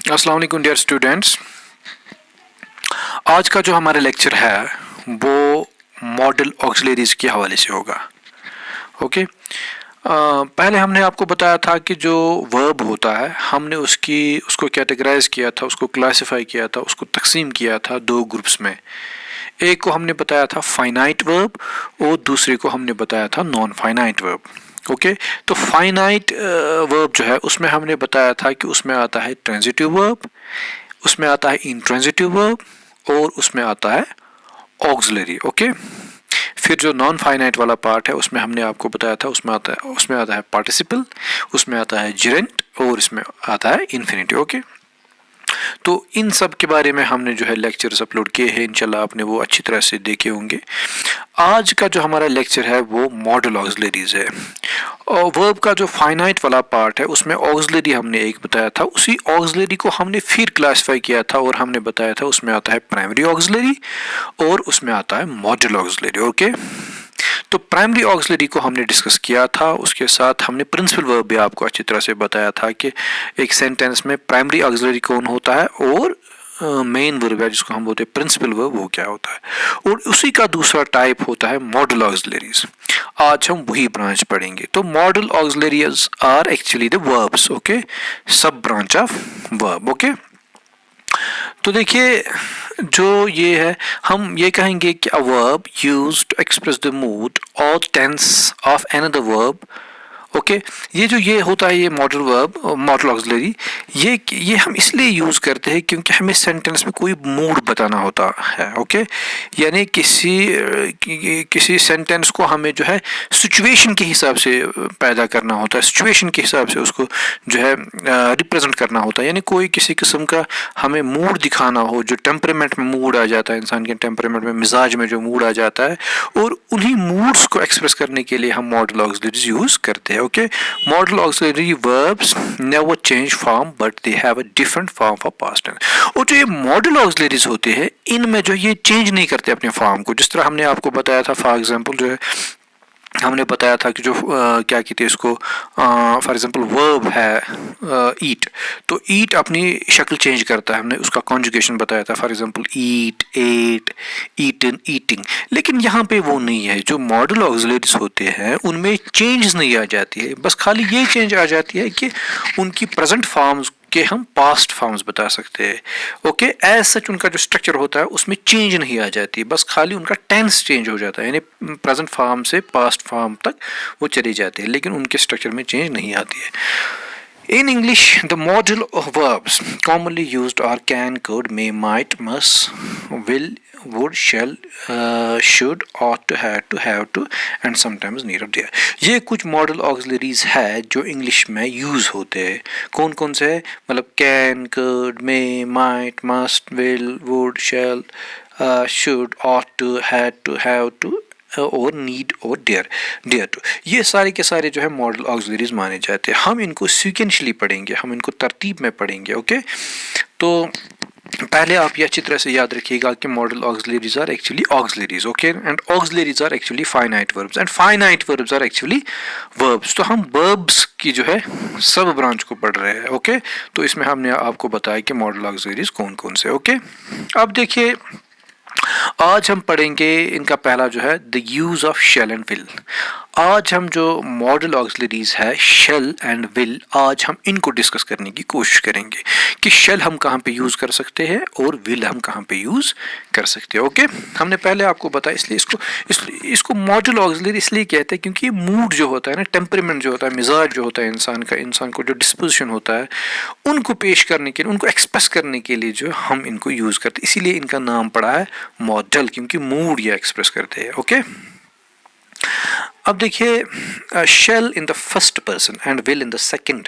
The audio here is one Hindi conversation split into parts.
अस्सलाम वालेकुम डियर स्टूडेंट्स। आज का जो हमारा लेक्चर है वो मॉडल ऑक्सिलरीज के हवाले से होगा। ओके, पहले हमने आपको बताया था कि जो वर्ब होता है हमने उसको कैटेगराइज किया था, उसको क्लासिफाई किया था, उसको तकसीम किया था दो ग्रुप्स में। एक को हमने बताया था फाइनाइट वर्ब और दूसरे को हमने बताया था नॉन फाइनाइट वर्ब। ओके, तो फाइनाइट वर्ब जो है उसमें हमने बताया था कि उसमें आता है ट्रांजिटिव वर्ब, उसमें आता है इंट्रांजिटिव वर्ब और उसमें आता है ऑक्सिलरी। ओके, फिर जो नॉन फाइनाइट वाला पार्ट है उसमें हमने आपको बताया था उसमें आता है पार्टिसिपल, उसमें आता है जेरेंट और इसमें आता है इन्फिनिटिव। ओके, तो इन सब के बारे में हमने जो है लेक्चर्स अपलोड किए हैं, इंशाल्लाह आपने वो अच्छी तरह से देखे होंगे। आज का जो हमारा लेक्चर है वो मॉडल ऑक्सिलरीज है। और वर्ब का जो फाइनाइट वाला पार्ट है उसमें ऑक्सिलरी हमने एक बताया था, उसी ऑक्सिलरी को हमने फिर क्लासिफाई किया था और हमने बताया था उसमें आता है प्राइमरी ऑक्सिलरी और उसमें आता है मॉडल ऑक्सिलरी। ओके, तो प्राइमरी ऑक्सिलरी को हमने डिस्कस किया था, उसके साथ हमने प्रिंसिपल वर्ब भी आपको अच्छी तरह से बताया था कि एक सेंटेंस में प्राइमरी ऑक्सिलरी कौन होता है और मेन वर्ब है जिसको हम बोलते हैं प्रिंसिपल वर्ब वो क्या होता है, और उसी का दूसरा टाइप होता है मॉडल ऑक्सिलरीज। आज हम वही ब्रांच पढ़ेंगे। तो modal auxiliaries are actually the verbs. Okay, सब ब्रांच ऑफ वर्ब। ओके, तो देखिए जो ये है हम ये कहेंगे कि a verb used to express the mood और tense of another verb. Okay, ये होता है ये मॉडल वर्ब, मॉडल ऑक्सिलरी, ये हम इसलिए यूज़ करते हैं क्योंकि हमें सेंटेंस में कोई मूड बताना होता है। ओके, यानी किसी सेंटेंस को हमें जो है सिचुएशन के हिसाब से पैदा करना होता है, सिचुएशन के हिसाब से उसको जो है रिप्रेजेंट करना होता है। यानी कोई किसी किस्म का हमें मूड दिखाना हो, जो टेम्परामेंट में मूड आ जाता है, इंसान के टेम्परामेंट में, मिजाज में जो मूड आ जाता है, और उन्हीं मूड्स को एक्सप्रेस करने के लिए हम मॉडल ऑक्सिलरीज यूज़ करते हैं। Okay, modal auxiliary verbs never change form but they have a different form for past tense. और जो ये मॉडल ऑक्सिलरीज होते हैं इनमें जो ये चेंज नहीं करते अपने फॉर्म को। जिस तरह हमने आपको बताया था, फॉर एग्जांपल जो है हमने बताया था कि जो क्या कहते हैं इसको, फॉर एग्जांपल वर्ब है ईट, तो ईट अपनी शक्ल चेंज करता है। हमने उसका कॉन्जुगेशन बताया था, for example eat, ate, eaten, eating. लेकिन यहाँ पे वो नहीं है। जो मॉडल ऑक्सिलरीज होते हैं उनमें चेंज नहीं आ जाती है, बस खाली ये चेंज आ जाती है कि उनकी प्रेजेंट फॉर्म्स के हम पास्ट फॉर्म्स बता सकते हैं। ओके, एज सच उनका जो स्ट्रक्चर होता है उसमें चेंज नहीं आ जाती, बस खाली उनका टेंस चेंज हो जाता है, यानी प्रेजेंट फॉर्म से पास्ट फॉर्म तक वो चली जाती है, लेकिन उनके स्ट्रक्चर में चेंज नहीं आती है। In English, the model of verbs commonly used are can, could, may, might, must, will, would, shall, should, ought to, had to, have to, and sometimes need or dare। ये कुछ मॉडल ऑक्सिलरीज है जो इंग्लिश में यूज़ होते हैं। कौन कौन से है? मतलब can, could, may, might, must, will, would, shall, should, ought to, had to, have to और नीड और डेयर टू, ये सारे के सारे जो है मॉडल ऑक्सिलरीज माने जाते हैं। हम इनको सीक्वेंशली पढ़ेंगे, हम इनको तरतीब में पढ़ेंगे। ओके, तो पहले आप ये अच्छी तरह से याद रखिएगा कि modal auxiliaries are actually auxiliaries. Okay, and auxiliaries are actually finite verbs and finite verbs are actually verbs. तो हम वर्ब्स की जो है सब ब्रांच को पढ़ रहे हैं। ओके, तो इसमें हमने आपको बताया कि मॉडल ऑक्सिलरीज कौन कौन से। ओके, अब देखिए आज हम पढ़ेंगे इनका पहला जो है the use of shall and will. आज हम जो मॉडल ऑक्सिलरीज है शेल एंड विल, आज हम इनको डिस्कस करने की कोशिश करेंगे कि शेल हम कहाँ पे यूज कर सकते हैं और विल हम कहाँ पे यूज कर सकते हैं। ओके, हमने पहले आपको बताया, इसलिए इसको मॉडल ऑक्सिलरी इसलिए कहते हैं क्योंकि मूड जो होता है ना, टेम्परामेंट जो होता है, मिजाज जो होता है इंसान का, इंसान को जो डिस्पोजिशन होता है, उनको पेश करने के लिए, उनको एक्सप्रेस करने के लिए जो हम इनको यूज करते हैं, इसीलिए इनका नाम पड़ा है मॉडल, क्योंकि मूड ये एक्सप्रेस करते हैं। ओके, अब देखिए shall in the first person and will in the second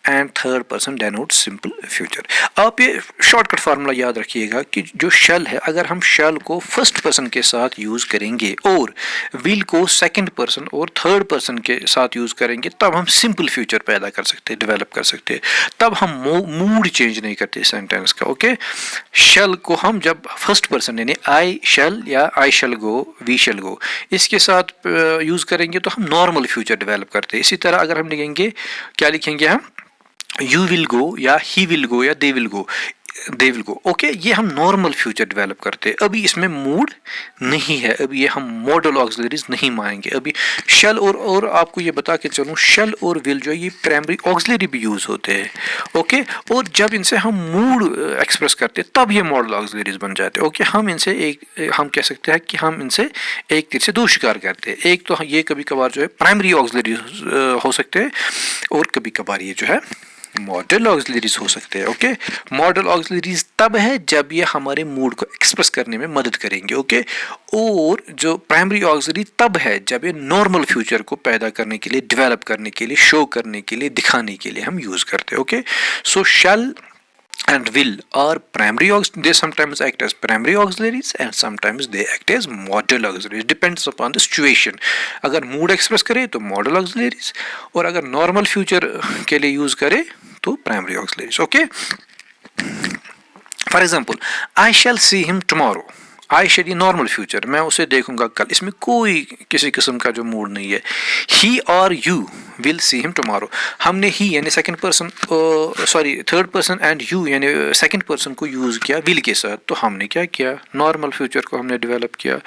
and third person denote simple future. आप ये शॉर्टकट फार्मूला याद रखिएगा कि जो शेल है, अगर हम शेल को फर्स्ट पर्सन के साथ यूज करेंगे और विल को सेकंड पर्सन और थर्ड पर्सन के साथ यूज करेंगे, तब हम सिंपल फ्यूचर पैदा कर सकते हैं, डेवलप कर सकते हैं। तब हम मूड चेंज नहीं करते सेंटेंस का। ओके, शेल को हम जब फर्स्ट पर्सन यानी आई शेल या I shall go, we shall go, इसके साथ यूज करेंगे तो हम नॉर्मल फ्यूचर डेवलप करते हैं। इसी तरह अगर हम लिखेंगे, क्या लिखेंगे हम, यू विल गो या ही विल गो या दे विल गो। ओके, ये हम नॉर्मल फ्यूचर डेवलप करते हैं। अभी इसमें मूड नहीं है, अभी ये हम मॉडल ऑक्सिलरीज नहीं मानेंगे। अभी शेल और आपको ये बता के चलूँ, शेल और विल जो है ये प्राइमरी ऑक्सिलरी भी यूज होते हैं। ओके, और जब इनसे हम मूड एक्सप्रेस करते हैं तब ये मॉडल ऑक्सिलरीज बन जाते हैं। ओके, हम कह सकते हैं कि हम इनसे एक तीर से दो शिकार करते हैं। एक तो ये कभी कभार जो है प्राइमरी ऑक्सिलरीज हो सकते हैं, और कभी कभार ये जो है मॉडल ऑक्सिलरीज हो सकते हैं। ओके, मॉडल ऑक्सिलरीज तब है जब ये हमारे मूड को एक्सप्रेस करने में मदद करेंगे। ओके, और जो प्राइमरी ऑक्सिलरी तब है जब ये नॉर्मल फ्यूचर को पैदा करने के लिए, डेवलप करने के लिए, शो करने के लिए, दिखाने के लिए हम यूज करते हैं। Okay, so shall and will are they sometimes act as primary auxiliaries and sometimes they act as modal auxiliaries, depends upon the situation। अगर mood express करे तो modal auxiliaries, और अगर normal future के लिए use करे तो primary auxiliaries। okay, for example, I shall see him tomorrow। I shade ये नॉर्मल फ्यूचर, मैं उसे देखूंगा कल, इसमें कोई किसी किस्म का जो मूड नहीं है। ही और you will see him tomorrow, हमने ही यानी second person third person and you यानी सेकंड पर्सन को यूज़ किया विल के साथ, तो हमने क्या किया, नॉर्मल फ्यूचर को हमने डेवलप किया,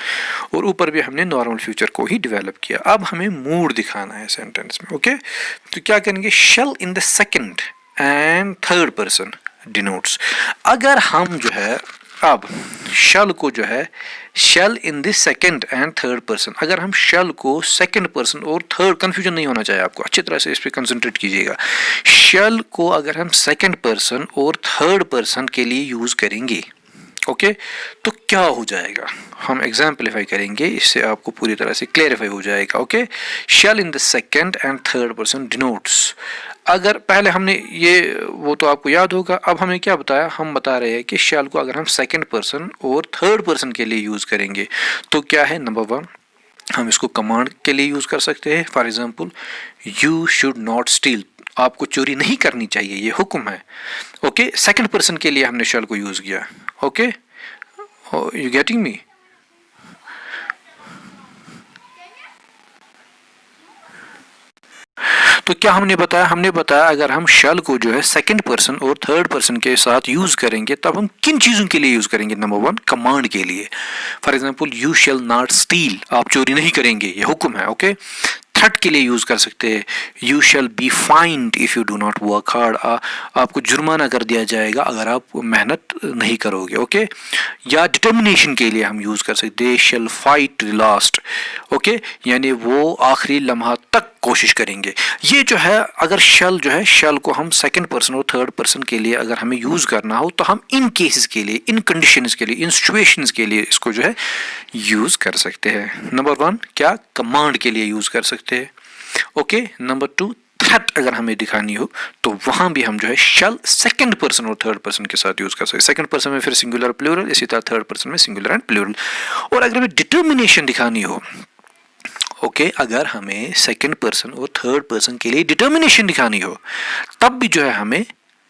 और ऊपर भी हमने नॉर्मल फ्यूचर को ही डेवलप किया। अब हमें मूड दिखाना है सेंटेंस में। ओके, तो क्या करेंगे, shall in the second and third person denotes. अगर हम जो है अब शल को जो है shall in the second and third person, अगर हम शल को सेकंड पर्सन और थर्ड, कंफ्यूजन नहीं होना चाहिए आपको, अच्छी तरह से इस पर कंसंट्रेट कीजिएगा। शल को अगर हम सेकंड पर्सन और थर्ड पर्सन के लिए यूज करेंगे, ओके, तो क्या हो जाएगा, हम एग्जाम्पलीफाई करेंगे, इससे आपको पूरी तरह से क्लियरिफाई हो जाएगा। Okay, shall in the second and third person denotes. अगर पहले हमने ये, वो तो आपको याद होगा, अब हमने क्या बताया, हम बता रहे हैं कि शैल को अगर हम सेकंड पर्सन और थर्ड पर्सन के लिए यूज़ करेंगे तो क्या है, नंबर वन, हम इसको कमांड के लिए यूज़ कर सकते हैं। For example, you should not steel, आपको चोरी नहीं करनी चाहिए, ये हुक्म है। ओके, सेकंड पर्सन के लिए हमने शैल को यूज़ किया। ओके, यू गेटिंग मी? तो क्या हमने बताया, हमने बताया अगर हम शल को जो है सेकंड पर्सन और थर्ड पर्सन के साथ यूज करेंगे तब हम किन चीजों के लिए यूज करेंगे, नंबर वन, कमांड के लिए। For example, you shall not steel, आप चोरी नहीं करेंगे, ये हुक्म है। ओके, थ्रेट के लिए यूज कर सकते हैं, you shall be find if you do not work hard, आपको जुर्माना कर दिया जाएगा अगर आप मेहनत नहीं करोगे। ओके, या डिटर्मिनेशन के लिए हम यूज कर सकते हैं, shall fight to the last. Okay, यानी वो आखिरी लम्हा तक कोशिश करेंगे। ये जो है, अगर शल जो है, शल को हम सेकंड पर्सन और थर्ड पर्सन के लिए अगर हमें यूज करना हो तो हम इन केसेस के लिए, इन कंडीशंस के लिए, इन सिचुएशंस के लिए इसको जो है यूज कर सकते हैं। नंबर वन, क्या, कमांड के लिए यूज कर सकते हैं। ओके, नंबर टू, थ्रेट अगर हमें दिखानी हो तो वहां भी हम जो है शल सेकंड पर्सन और थर्ड पर्सन के साथ यूज कर सकते हैं। सेकंड पर्सन में फिर सिंगुलर प्लूरल, इसी तरह थर्ड पर्सन में सिंगुलर एंड प्लूरल। और अगर हमें डिटर्मिनेशन दिखानी हो, ओके, अगर हमें सेकंड पर्सन और थर्ड पर्सन के लिए डिटर्मिनेशन दिखानी हो तब भी जो है हमें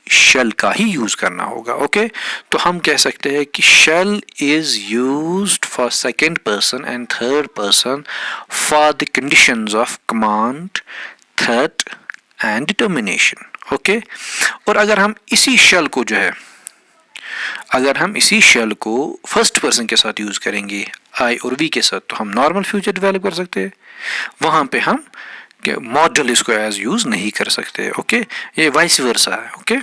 शैल का ही यूज करना होगा। ओके, तो हम कह सकते हैं कि shall is used for second person and third person for the conditions of command, threat and determination. Okay, और अगर हम इसी शैल को जो है, अगर हम इसी शैल को फर्स्ट पर्सन के साथ यूज करेंगे, आई और वी के साथ, तो हम नॉर्मल फ्यूचर डेवलप कर सकते हैं, वहां पे हम मॉडल इसको एज यूज नहीं कर सकते। ओके, ये वाइस वर्सा है। ओके,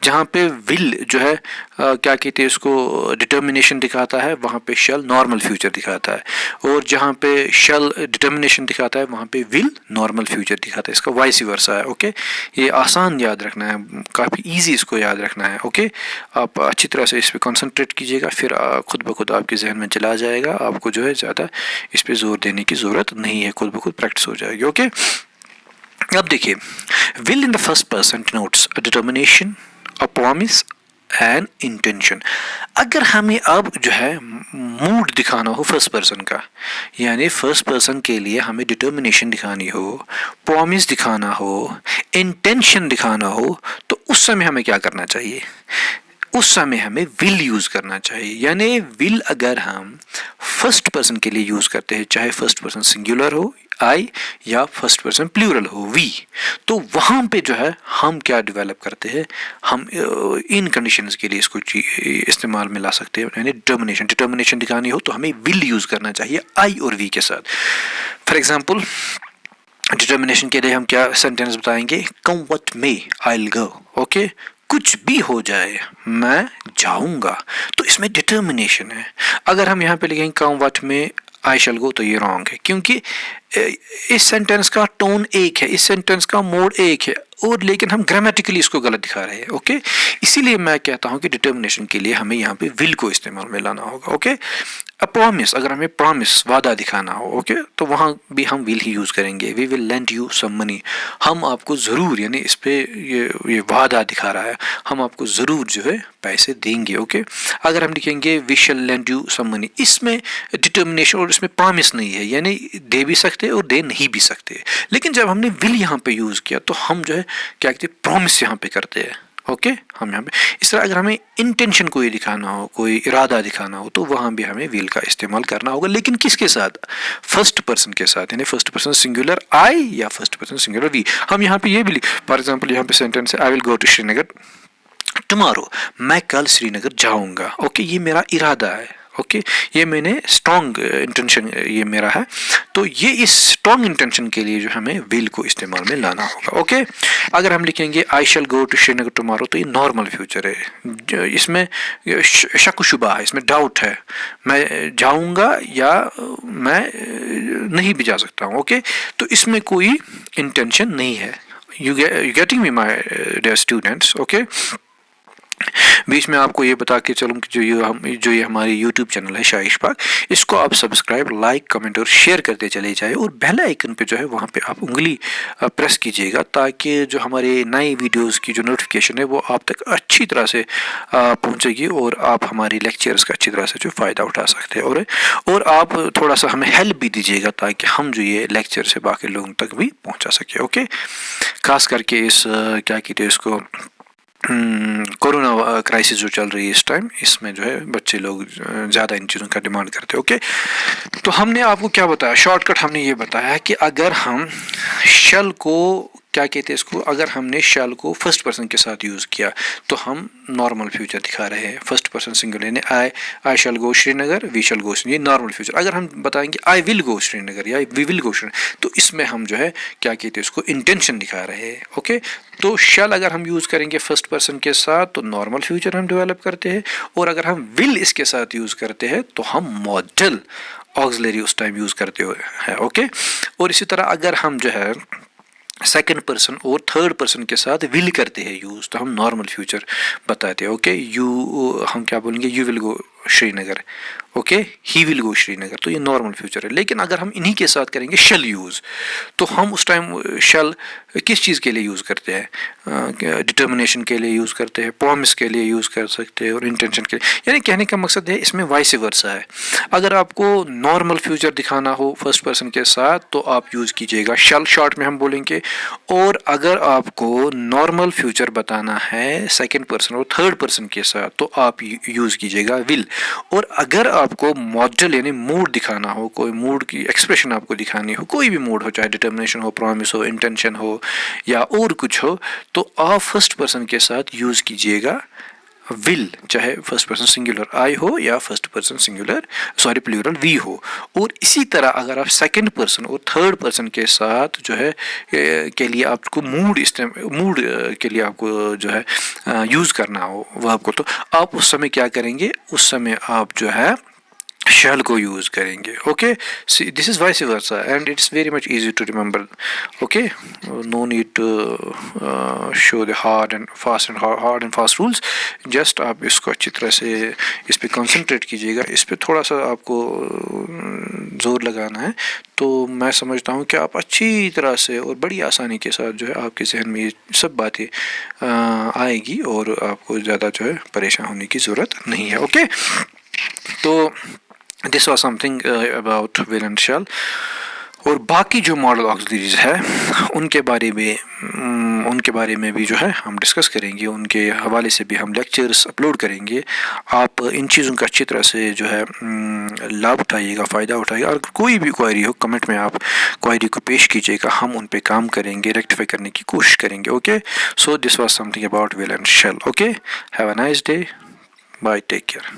जहाँ पे विल जो है क्या कहते हैं इसको, डिटर्मिनेशन दिखाता है, वहाँ पे शल नॉर्मल फ्यूचर दिखाता है, और जहाँ पे शल डिटर्मिनेशन दिखाता है वहाँ पे विल नॉर्मल फ्यूचर दिखाता है, इसका वाइस वर्सा है। ओके, ये आसान याद रखना है, काफ़ी इजी इसको याद रखना है। ओके, आप अच्छी तरह से इस पर कॉन्सेंट्रेट कीजिएगा, फिर खुद ब खुद आपके जहन में चला जाएगा, आपको जो है ज़्यादा इस पर जोर देने की ज़रूरत नहीं है, खुद ब खुद प्रैक्टिस हो जाएगी। ओके, अब देखिए, will in the first person denotes a determination, a promise and intention। अगर हमें अब जो है मूड दिखाना हो फर्स्ट पर्सन का, यानी फर्स्ट पर्सन के लिए हमें डिटर्मिनेशन दिखानी हो, प्रॉमिस दिखाना हो, इंटेंशन दिखाना हो, तो उस समय हमें क्या करना चाहिए, उस समय हमें विल यूज़ करना चाहिए। यानी विल अगर हम फर्स्ट पर्सन के लिए यूज़ करते हैं, चाहे फर्स्ट पर्सन सिंगुलर हो आई या फर्स्ट पर्सन प्लूरल हो वी, तो वहाँ पे जो है हम क्या डेवलप करते हैं, हम इन कंडीशंस के लिए इसको इस्तेमाल में ला सकते हैं। यानी डिटर्मिनेशन दिखानी हो तो हमें विल यूज़ करना चाहिए आई और वी के साथ। फॉर एग्जाम्पल डिटर्मिनेशन के लिए हम क्या सेंटेंस बताएंगे, come what may I will go, okay, कुछ भी हो जाए मैं जाऊंगा, तो इसमें डिटर्मिनेशन है। अगर हम यहाँ पे लिखेंगे कम व्हाट मे आई शैल गो, तो ये रॉन्ग है, क्योंकि इस सेंटेंस का टोन एक है, इस सेंटेंस का मोड एक है, और लेकिन हम ग्रामेटिकली इसको गलत दिखा रहे हैं। ओके, इसीलिए मैं कहता हूं कि डिटर्मिनेशन के लिए हमें यहाँ पे विल को इस्तेमाल में लाना होगा। ओके, अ प्रॉमिस, अगर हमें प्रॉमिस वादा दिखाना हो, ओके, तो वहाँ भी हम विल ही यूज़ करेंगे। We will lend you some money, हम आपको ज़रूर, यानी इस पे ये वादा दिखा रहा है, हम आपको ज़रूर जो है पैसे देंगे। ओके, अगर हम लिखेंगे we shall lend you some money, इसमें डिटर्मिनेशन और इसमें प्रॉमिस नहीं है, यानी दे भी सकते और दे नहीं भी सकते। लेकिन जब हमने विल यहाँ पे यूज़ किया तो हम जो है क्या कहते हैं, प्रॉमिस यहाँ पे करते हैं। ओके, हम यहाँ पे इस तरह अगर हमें इंटेंशन कोई दिखाना हो, कोई इरादा दिखाना हो, तो वहाँ भी हमें विल का इस्तेमाल करना होगा। लेकिन किसके साथ, फर्स्ट पर्सन के साथ, यानी फर्स्ट पर्सन सिंगुलर आई या फर्स्ट पर्सन सिंगुलर वी। हम यहाँ पे ये भी फॉर एग्जाम्पल यहाँ पे सेंटेंस है I will go to Srinagar tomorrow, मैं कल श्रीनगर जाऊँगा। ओके, ये मेरा इरादा है। ओके, ये मैंने स्ट्रॉन्ग इंटेंशन ये मेरा है, तो ये इस स्ट्रॉन्ग इंटेंशन के लिए जो हमें विल को इस्तेमाल में लाना होगा। ओके, अगर हम लिखेंगे आई शैल गो टू श्रीनगर टुमारो, तो ये नॉर्मल फ्यूचर है, इसमें शक शुबा है, इसमें डाउट है, मैं जाऊंगा या मैं नहीं भी जा सकता हूँ। ओके, तो इसमें कोई इंटेंशन नहीं है। You getting me my dear students. Okay, बीच में आपको ये बता के चलूँ कि जो ये हमारी यूट्यूब चैनल है शाइश पाक, इसको आप सब्सक्राइब, लाइक, कमेंट और शेयर करते चले जाए, और बेल आइकन पे जो है वहाँ पे आप उंगली प्रेस कीजिएगा, ताकि जो हमारे नए वीडियोस की जो नोटिफिकेशन है वो आप तक अच्छी तरह से पहुँचेगी, और आप हमारी लेक्चर्स का अच्छी तरह से जो फ़ायदा उठा सकते हैं, और आप थोड़ा सा हमें हेल्प भी दीजिएगा, ताकि हम जो ये लेक्चर से बाकी लोगों तक भी पहुँचा सके। ओके, खास करके इस क्या कहते हैं इसको, कोरोना क्राइसिस जो चल रही है इस टाइम, इसमें जो है बच्चे लोग ज़्यादा इन चीज़ों का डिमांड करते हैं। ओके, तो हमने आपको क्या बताया, शॉर्टकट हमने ये बताया कि अगर हम शल को क्या कहते हैं इसको, अगर हमने शैल को फर्स्ट पर्सन के साथ यूज़ किया तो हम नॉर्मल फ्यूचर दिखा रहे हैं। फर्स्ट पर्सन सिंगुलर, यानी आई शैल गो श्रीनगर, वी शैल गो, ये नॉर्मल फ्यूचर। अगर हम बताएंगे आई विल गो श्रीनगर या वी विल गो श्रीनगर, तो इसमें हम जो है क्या कहते हैं इसको, इंटेंशन दिखा रहे हैं। ओके, तो शैल अगर हम यूज़ करेंगे फर्स्ट पर्सन के साथ तो नॉर्मल फ्यूचर हम डेवलप करते हैं, और अगर हम विल इसके साथ यूज़ करते हैं तो हम मॉडल ऑक्सिलरी उस टाइम यूज़ करते हैं। ओके, और इसी तरह अगर हम जो है सेकंड पर्सन और थर्ड पर्सन के साथ विल करते हैं यूज़, तो हम नॉर्मल फ्यूचर बताते हैं। ओके, हम क्या बोलेंगे, you will go Srinagar, okay, he will go Srinagar, तो ये नॉर्मल फ्यूचर है। लेकिन अगर हम इन्हीं के साथ करेंगे शैल यूज़, तो हम उस टाइम शैल किस चीज़ के लिए यूज़ करते हैं, डिटर्मिनेशन के लिए यूज़ करते हैं, प्रॉमिस के लिए यूज़ कर सकते हैं, और इंटेंशन के लिए। यानी कहने का मकसद है इसमें वाइस वर्सा है। अगर आपको नॉर्मल फ्यूचर दिखाना हो फर्स्ट पर्सन के साथ तो आप यूज़ कीजिएगा शैल, शॉर्ट में हम बोलेंगे, और अगर आपको नॉर्मल फ्यूचर बताना है सेकेंड पर्सन और थर्ड पर्सन के साथ तो आप यूज़ कीजिएगा विल। और अगर आपको मॉडल यानी मूड दिखाना हो, कोई मूड की एक्सप्रेशन आपको दिखानी हो, कोई भी मूड हो, चाहे डिटर्मिनेशन हो, प्रॉमिस हो, इंटेंशन हो या और कुछ हो, तो आप फर्स्ट पर्सन के साथ यूज़ कीजिएगा विल, चाहे फर्स्ट पर्सन सिंगुलर आई हो या first person singular plural we हो। और इसी तरह अगर आप सेकंड पर्सन और थर्ड पर्सन के साथ जो है के लिए आपको मूड के लिए आपको जो है यूज़ करना हो वर्ब को, तो आप उस समय क्या करेंगे, उस समय आप जो है शैल को यूज़ करेंगे। Okay, this is vice versa and it's very much easy to remember. Okay, no need to show the hard and fast rules, just आप इसको अच्छी तरह से इस पे कंसंट्रेट कीजिएगा, इस पे थोड़ा सा आपको ज़ोर लगाना है, तो मैं समझता हूँ कि आप अच्छी तरह से और बड़ी आसानी के साथ जो है आपके जहन में ये सब बातें आएगी, और आपको ज़्यादा जो है परेशान होने की ज़रूरत नहीं है। ओके, तो this was something about will and shall. और बाकी जो मॉडल ऑक्सिलरीज है उनके बारे में भी जो है हम डिस्कस करेंगे, उनके हवाले से भी हम लेक्चर्स अपलोड करेंगे। आप इन चीज़ों का अच्छी तरह से जो है लाभ उठाइएगा, फ़ायदा उठाइएगा। अगर कोई भी क्वेरी हो कमेंट में आप क्वेरी को पेश कीजिएगा, हम उन पे काम करेंगे, रेक्टिफाई करने की कोशिश करेंगे। Okay, so this was something about will and shall. Okay, have a nice day, bye, take care.